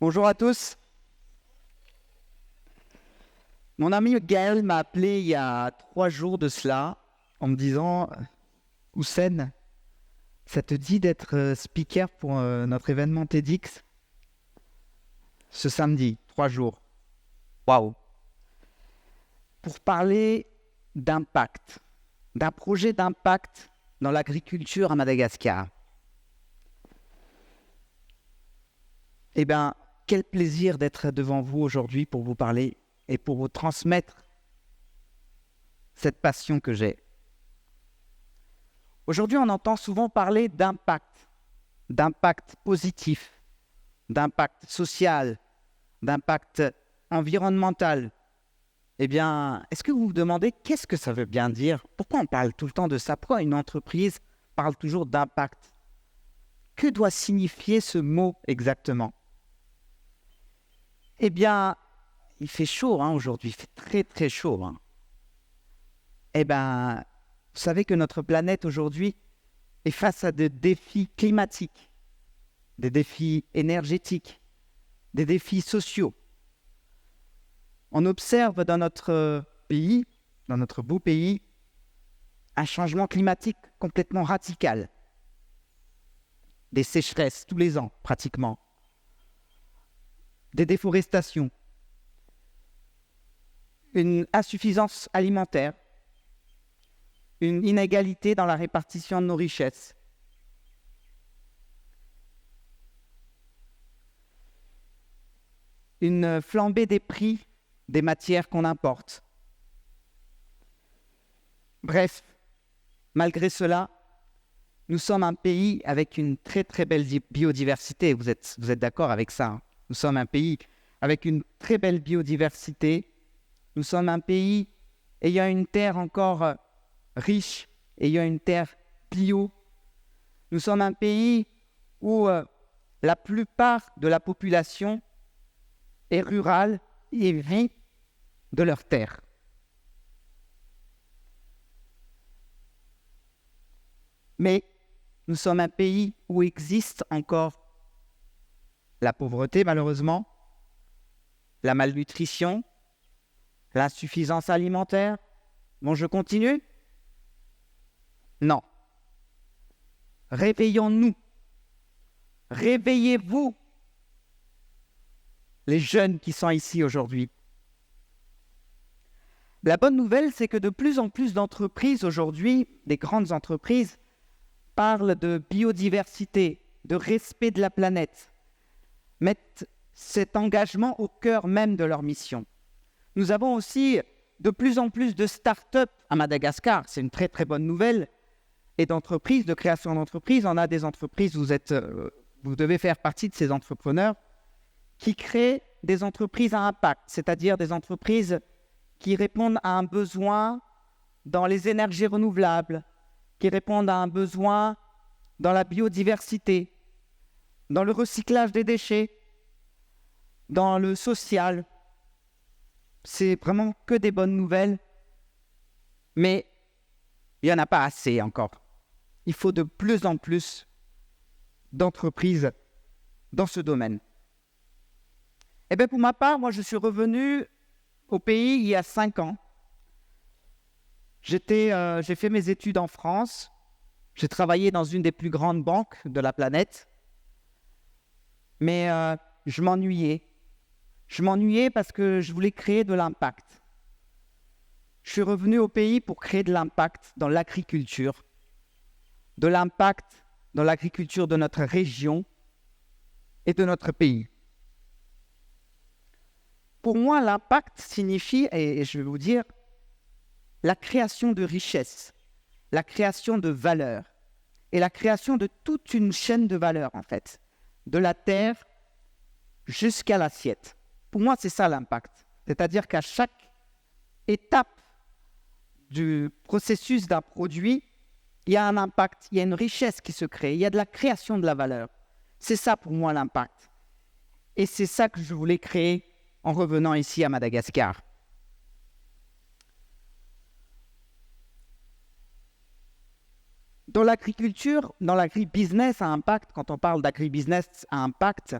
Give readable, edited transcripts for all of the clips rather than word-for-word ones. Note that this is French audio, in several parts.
Bonjour à tous. Mon ami Gaël m'a appelé il y a 3 jours de cela en me disant Houssen, ça te dit d'être speaker pour notre événement TEDx ce samedi, 3 jours. Waouh! Pour parler d'impact, d'un projet d'impact dans l'agriculture à Madagascar. Eh bien, quel plaisir d'être devant vous aujourd'hui pour vous parler et pour vous transmettre cette passion que j'ai. Aujourd'hui, on entend souvent parler d'impact positif, d'impact social, d'impact environnemental. Eh bien, est-ce que vous vous demandez qu'est-ce que ça veut bien dire? Pourquoi on parle tout le temps de ça? Pourquoi une entreprise parle toujours d'impact? Que doit signifier ce mot exactement? Eh bien, il fait chaud aujourd'hui, il fait très très chaud. Eh bien, vous savez que notre planète aujourd'hui est face à des défis climatiques, des défis énergétiques, des défis sociaux. On observe dans notre pays, dans notre beau pays, un changement climatique complètement radical. Des sécheresses tous les ans, pratiquement. Des déforestations. Une insuffisance alimentaire. Une inégalité dans la répartition de nos richesses. Une flambée des prix des matières qu'on importe. Bref, malgré cela, nous sommes un pays avec une très très belle biodiversité. Vous êtes d'accord avec ça? Nous sommes un pays avec une très belle biodiversité. Nous sommes un pays ayant une terre encore riche, ayant une terre bio. Nous sommes un pays où la plupart de la population est rurale et vit de leur terre. Mais nous sommes un pays où existe encore la pauvreté, malheureusement, la malnutrition, l'insuffisance alimentaire. Bon, je continue? Non. Réveillons-nous. Réveillez-vous, les jeunes qui sont ici aujourd'hui. La bonne nouvelle, c'est que de plus en plus d'entreprises aujourd'hui, des grandes entreprises, parlent de biodiversité, de respect de la planète, mettent cet engagement au cœur même de leur mission. Nous avons aussi de plus en plus de start-up à Madagascar, c'est une très très bonne nouvelle, et d'entreprises, de création d'entreprises. On a des entreprises, vous devez faire partie de ces entrepreneurs qui créent des entreprises à impact, c'est-à-dire des entreprises qui répondent à un besoin dans les énergies renouvelables, qui répondent à un besoin dans la biodiversité, dans le recyclage des déchets, dans le social. C'est vraiment que des bonnes nouvelles, mais il n'y en a pas assez encore. Il faut de plus en plus d'entreprises dans ce domaine. Eh bien, pour ma part, moi, je suis revenu au pays il y a 5 ans. J'ai fait mes études en France. J'ai travaillé dans une des plus grandes banques de la planète. Mais je m'ennuyais. Je m'ennuyais parce que je voulais créer de l'impact. Je suis revenu au pays pour créer de l'impact dans l'agriculture, de l'impact dans l'agriculture de notre région et de notre pays. Pour moi, l'impact signifie, et je vais vous dire, la création de richesses, la création de valeur et la création de toute une chaîne de valeur, en fait, de la terre jusqu'à l'assiette. Pour moi, c'est ça l'impact. C'est-à-dire qu'à chaque étape du processus d'un produit, il y a un impact, il y a une richesse qui se crée, il y a de la création de la valeur. C'est ça pour moi l'impact. Et c'est ça que je voulais créer en revenant ici à Madagascar. Dans l'agriculture, dans l'agribusiness à impact, quand on parle d'agribusiness à impact,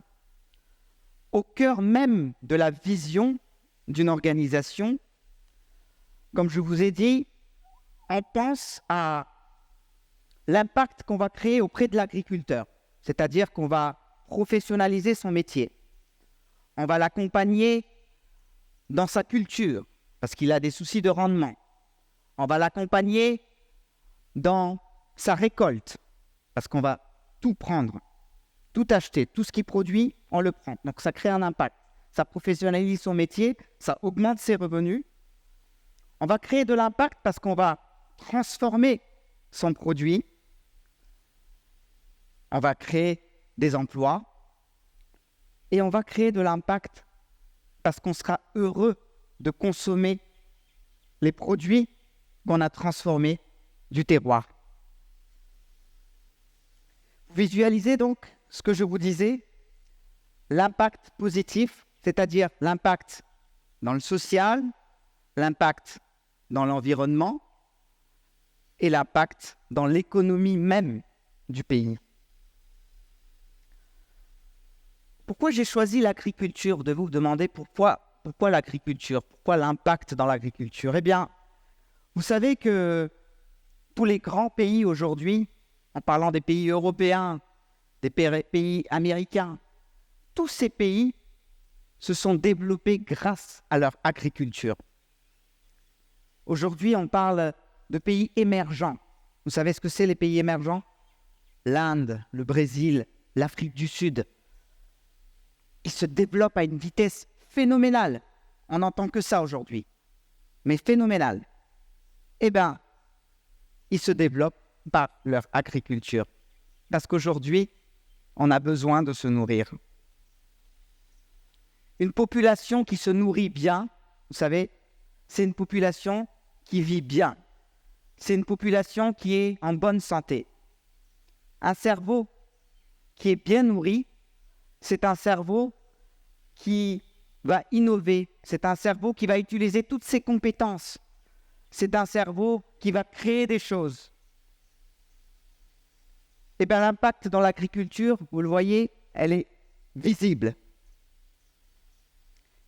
au cœur même de la vision d'une organisation. Comme je vous ai dit, on pense à l'impact qu'on va créer auprès de l'agriculteur, c'est-à-dire qu'on va professionnaliser son métier. On va l'accompagner dans sa culture, parce qu'il a des soucis de rendement. On va l'accompagner dans sa récolte, parce qu'on va tout prendre, tout acheter, tout ce qu'il produit, on le prend. Donc ça crée un impact. Ça professionnalise son métier, ça augmente ses revenus. On va créer de l'impact parce qu'on va transformer son produit. On va créer des emplois. Et on va créer de l'impact parce qu'on sera heureux de consommer les produits qu'on a transformés du terroir. Vous visualisez donc ce que je vous disais, l'impact positif, c'est-à-dire l'impact dans le social, l'impact dans l'environnement et l'impact dans l'économie même du pays. Pourquoi j'ai choisi l'agriculture? De vous demander pourquoi l'agriculture, pourquoi l'impact dans l'agriculture? Eh bien, vous savez que tous les grands pays aujourd'hui, en parlant des pays européens, des pays américains, tous ces pays se sont développés grâce à leur agriculture. Aujourd'hui, on parle de pays émergents. Vous savez ce que c'est les pays émergents? L'Inde, le Brésil, l'Afrique du Sud. Ils se développent à une vitesse phénoménale. On n'entend que ça aujourd'hui, mais phénoménale. Eh bien, ils se développent par leur agriculture. Parce qu'aujourd'hui, on a besoin de se nourrir. Une population qui se nourrit bien, vous savez, c'est une population qui vit bien. C'est une population qui est en bonne santé. Un cerveau qui est bien nourri, c'est un cerveau qui va innover. C'est un cerveau qui va utiliser toutes ses compétences. C'est un cerveau qui va créer des choses. Eh bien, l'impact dans l'agriculture, vous le voyez, elle est visible.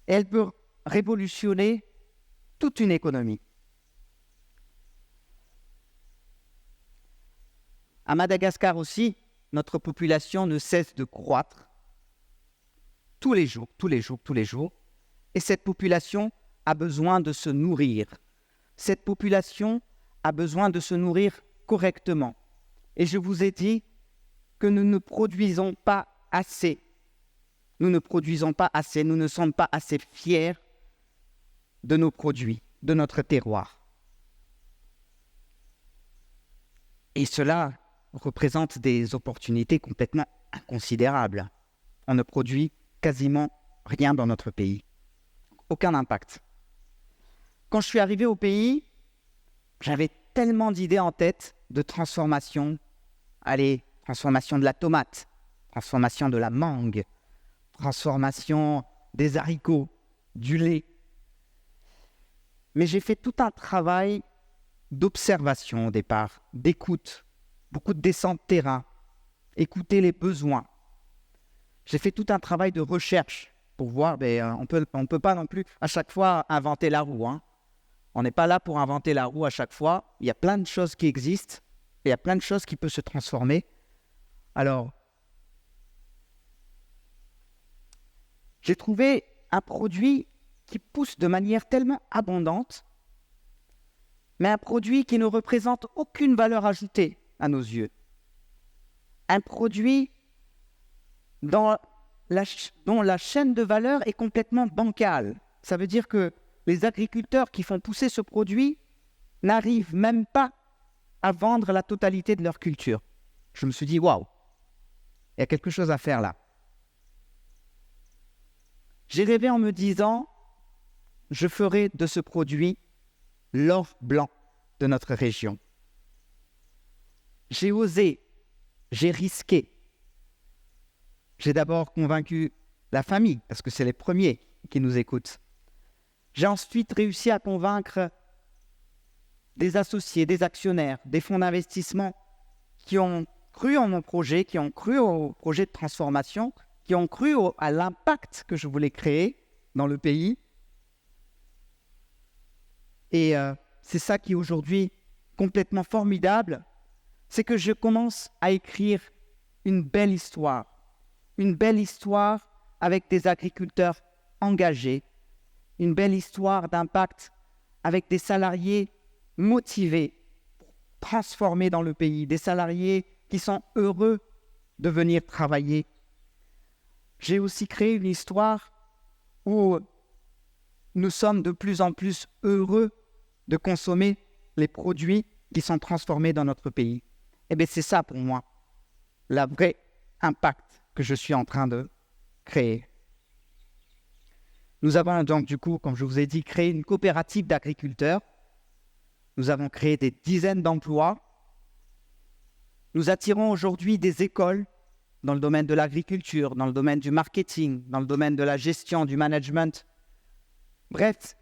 Et elle peut révolutionner toute une économie. À Madagascar aussi, notre population ne cesse de croître tous les jours. Et cette population a besoin de se nourrir. Cette population a besoin de se nourrir correctement. Et je vous ai dit que nous ne produisons pas assez. Nous ne sommes pas assez fiers de nos produits, de notre terroir. Et cela représente des opportunités complètement inconsidérables. On ne produit quasiment rien dans notre pays. Aucun impact. Quand je suis arrivé au pays, j'avais tellement d'idées en tête de transformation. Allez, transformation de la tomate, transformation de la mangue, transformation des haricots, du lait. Mais j'ai fait tout un travail d'observation au départ, d'écoute, beaucoup de descente de terrain, écouter les besoins. J'ai fait tout un travail de recherche pour voir, on peut pas non plus à chaque fois inventer la roue. On n'est pas là pour inventer la roue à chaque fois. Il y a plein de choses qui existent, et il y a plein de choses qui peuvent se transformer. Alors, j'ai trouvé un produit qui pousse de manière tellement abondante, mais un produit qui ne représente aucune valeur ajoutée à nos yeux. Un produit dont la chaîne de valeur est complètement bancale. Ça veut dire que les agriculteurs qui font pousser ce produit n'arrivent même pas à vendre la totalité de leur culture. Je me suis dit, waouh, il y a quelque chose à faire là. J'ai rêvé en me disant, je ferai de ce produit l'or blanc de notre région. J'ai osé, j'ai risqué. J'ai d'abord convaincu la famille, parce que c'est les premiers qui nous écoutent. J'ai ensuite réussi à convaincre des associés, des actionnaires, des fonds d'investissement qui ont cru en mon projet, qui ont cru au projet de transformation qui ont cru à l'impact que je voulais créer dans le pays. Et c'est ça qui est aujourd'hui complètement formidable, c'est que je commence à écrire une belle histoire avec des agriculteurs engagés, une belle histoire d'impact avec des salariés motivés pour transformer dans le pays, des salariés qui sont heureux de venir travailler. J'ai aussi créé une histoire où nous sommes de plus en plus heureux de consommer les produits qui sont transformés dans notre pays. Eh bien, c'est ça pour moi, le vrai impact que je suis en train de créer. Nous avons donc, du coup, comme je vous ai dit, créé une coopérative d'agriculteurs. Nous avons créé des dizaines d'emplois. Nous attirons aujourd'hui des écoles dans le domaine de l'agriculture, dans le domaine du marketing, dans le domaine de la gestion, du management. Bref,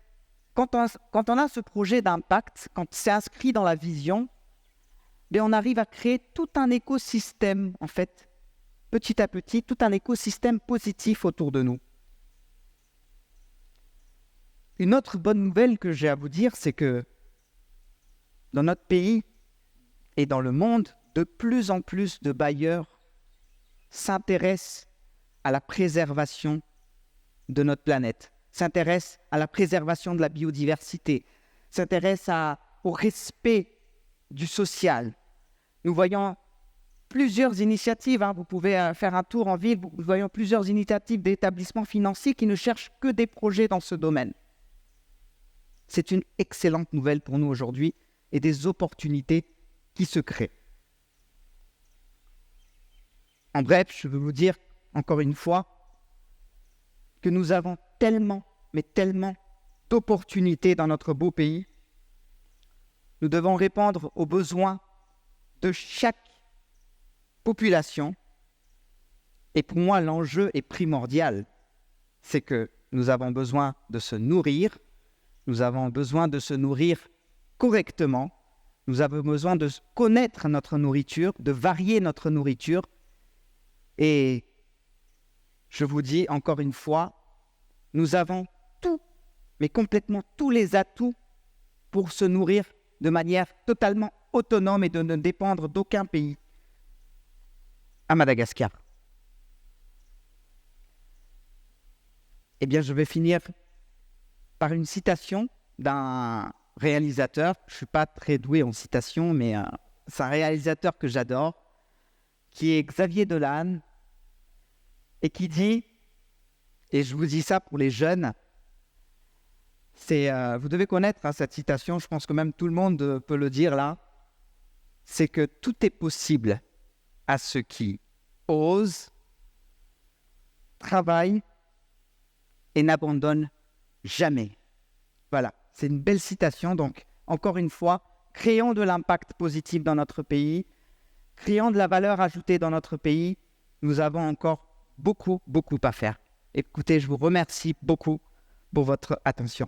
quand on a ce projet d'impact, quand c'est inscrit dans la vision, bien on arrive à créer tout un écosystème, en fait, petit à petit, tout un écosystème positif autour de nous. Une autre bonne nouvelle que j'ai à vous dire, c'est que dans notre pays et dans le monde, de plus en plus de bailleurs s'intéressent à la préservation de notre planète, s'intéressent à la préservation de la biodiversité, s'intéressent au respect du social. Nous voyons plusieurs initiatives, vous pouvez faire un tour en ville, nous voyons plusieurs initiatives d'établissements financiers qui ne cherchent que des projets dans ce domaine. C'est une excellente nouvelle pour nous aujourd'hui et des opportunités qui se créent. En bref, je veux vous dire encore une fois que nous avons tellement, mais tellement d'opportunités dans notre beau pays. Nous devons répondre aux besoins de chaque population. Et pour moi, l'enjeu est primordial. C'est que nous avons besoin de se nourrir. Nous avons besoin de se nourrir correctement. Nous avons besoin de connaître notre nourriture, de varier notre nourriture. Et je vous dis encore une fois, nous avons tout, mais complètement tous les atouts pour se nourrir de manière totalement autonome et de ne dépendre d'aucun pays à Madagascar. Eh bien, je vais finir par une citation d'un réalisateur. Je ne suis pas très doué en citation, mais c'est un réalisateur que j'adore, qui est Xavier Dolan, et qui dit, et je vous dis ça pour les jeunes, vous devez connaître cette citation, je pense que même tout le monde peut le dire là, c'est que tout est possible à ceux qui osent, travaillent et n'abandonnent jamais. Voilà, c'est une belle citation. Donc, encore une fois, créons de l'impact positif dans notre pays, créons de la valeur ajoutée dans notre pays. Nous avons encore beaucoup à faire. Écoutez, je vous remercie beaucoup pour votre attention.